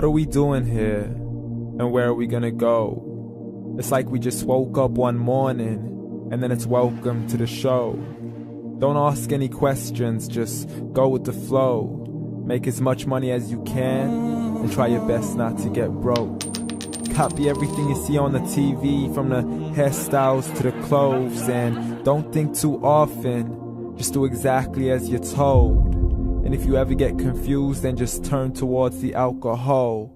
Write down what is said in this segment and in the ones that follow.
What are we doing here? And where are we gonna go? It's like we just woke up one morning, and then it's welcome to the show. Don't ask any questions, just go with the flow. Make as much money as you can, and try your best not to get broke. Copy everything you see on the TV, from the hairstyles to the clothes, and don't think too often, just do exactly as you're told. And if you ever get confused, then just turn towards the alcohol.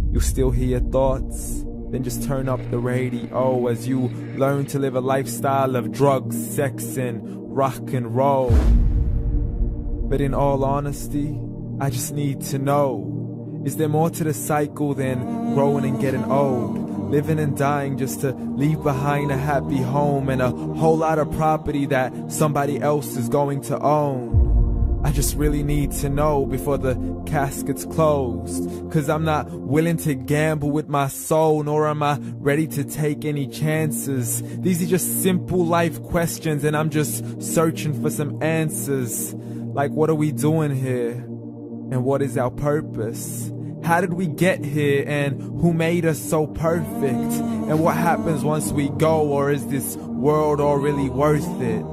You'll still hear your thoughts, then just turn up the radio as you learn to live a lifestyle of drugs, sex, and rock and roll. But in all honesty, I just need to know, is there more to the cycle than growing and getting old? Living and dying just to leave behind a happy home and a whole lot of property that somebody else is going to own. I just really need to know before the casket's closed, 'cause I'm not willing to gamble with my soul, nor am I ready to take any chances. These are just simple life questions, and I'm just searching for some answers. Like, what are we doing here? And what is our purpose? How did we get here, and who made us so perfect? And what happens once we go, or is this world all really worth it?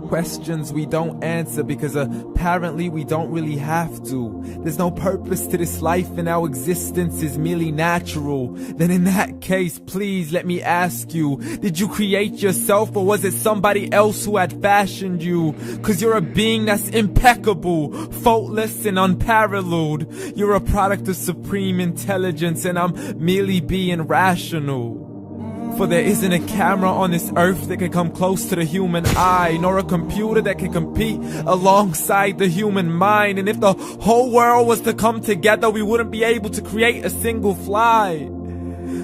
Questions we don't answer because apparently we don't really have to. There's no purpose to this life and our existence is merely natural. Then in that case, please let me ask you, did you create yourself, or was it somebody else who had fashioned you? 'Cause you're a being that's impeccable, faultless and unparalleled. You're a product of supreme intelligence, and I'm merely being rational. For there isn't a camera on this earth that can come close to the human eye, nor a computer that can compete alongside the human mind. And if the whole world was to come together, we wouldn't be able to create a single fly.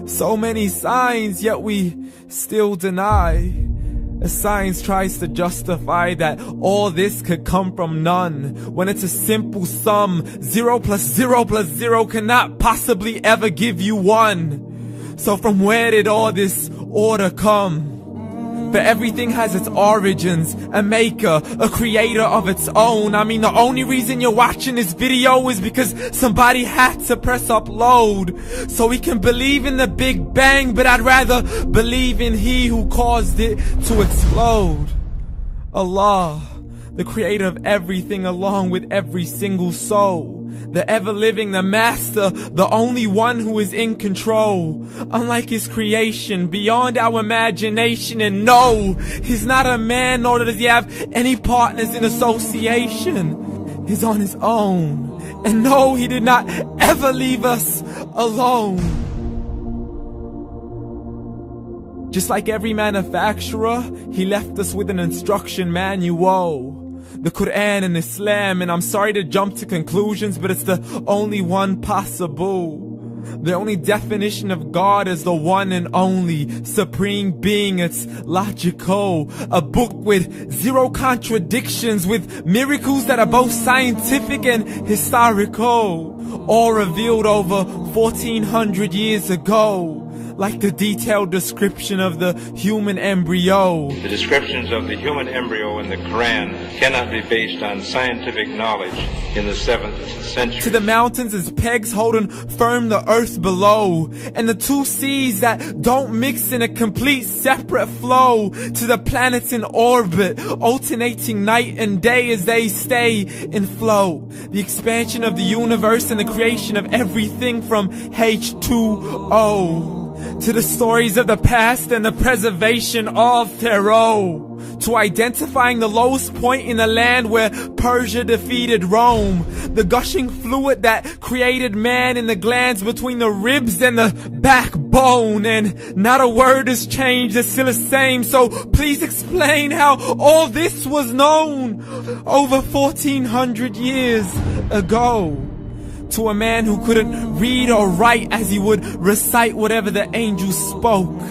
So many signs, yet we still deny. As science tries to justify that all this could come from none, when it's a simple sum. 0 plus 0 plus 0 cannot possibly ever give you 1. So from where did all this order come? For everything has its origins, a maker, a creator of its own. I mean, the only reason you're watching this video is because somebody had to press upload. So we can believe in the Big Bang, but I'd rather believe in He who caused it to explode. Allah, the creator of everything along with every single soul. The ever-living, the master, the only one who is in control. Unlike his creation, beyond our imagination. And no, he's not a man, nor does he have any partners in association. He's on his own. And no, he did not ever leave us alone. Just like every manufacturer, he left us with an instruction manual. The Quran and Islam, and I'm sorry to jump to conclusions, but it's the only one possible. The only definition of God is the one and only supreme being. It's logical, a book with 0 contradictions, with miracles that are both scientific and historical, all revealed over 1400 years ago. Like the detailed description of the human embryo. The descriptions of the human embryo in the Quran cannot be based on scientific knowledge in the 7th century. To the mountains as pegs holding firm the earth below, and the 2 seas that don't mix in a complete separate flow. To the planets in orbit, alternating night and day as they stay in flow. The expansion of the universe and the creation of everything from H2O. To the stories of the past and the preservation of Pharaoh. To identifying the lowest point in the land where Persia defeated Rome. The gushing fluid that created man in the glands between the ribs and the backbone. And not a word has changed, it's still the same. So please explain how all this was known over 1400 years ago. To a man who couldn't read or write, as he would recite whatever the angels spoke.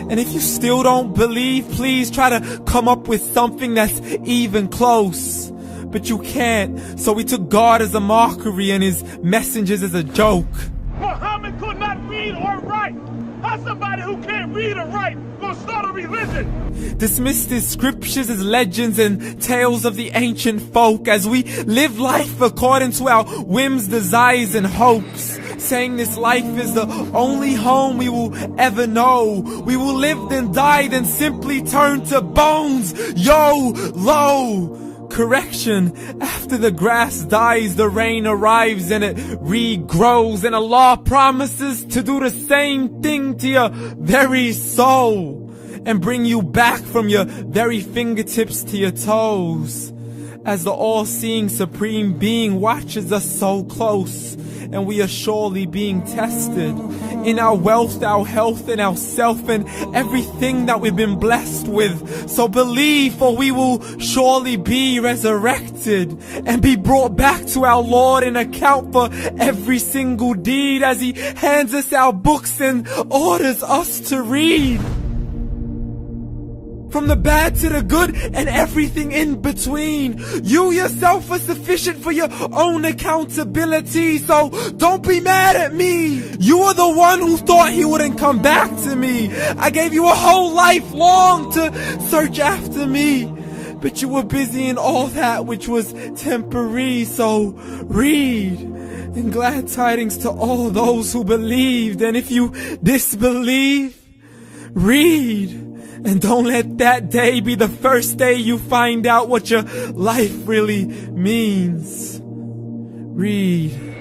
And if you still don't believe, please try to come up with something that's even close. But you can't, so we took God as a mockery and his messengers as a joke. Muhammad could not read or write. How's somebody who can't read or write gonna start a religion? Dismissed his scriptures as legends and tales of the ancient folk, as we live life according to our whims, desires, and hopes. saying this life is the only home we will ever know. We will live then die, then simply turn to bones. YOLO! Correction, after the grass dies, the rain arrives and it regrows, and Allah promises to do the same thing to your very soul and bring you back from your very fingertips to your toes, as the all-seeing supreme being watches us so close, and we are surely being tested in our wealth, our health, and our self, and everything that we've been blessed with. So believe, for we will surely be resurrected and be brought back to our Lord and account for every single deed, as He hands us our books and orders us to read. From the bad to the good and everything in between. You yourself are sufficient for your own accountability, so don't be mad at me. You are the one who thought He wouldn't come back to me. I gave you a whole life long to search after me, but you were busy in all that which was temporary. So read, and glad tidings to all those who believed. And if you disbelieve, read. And don't let that day be the first day you find out what your life really means. Read.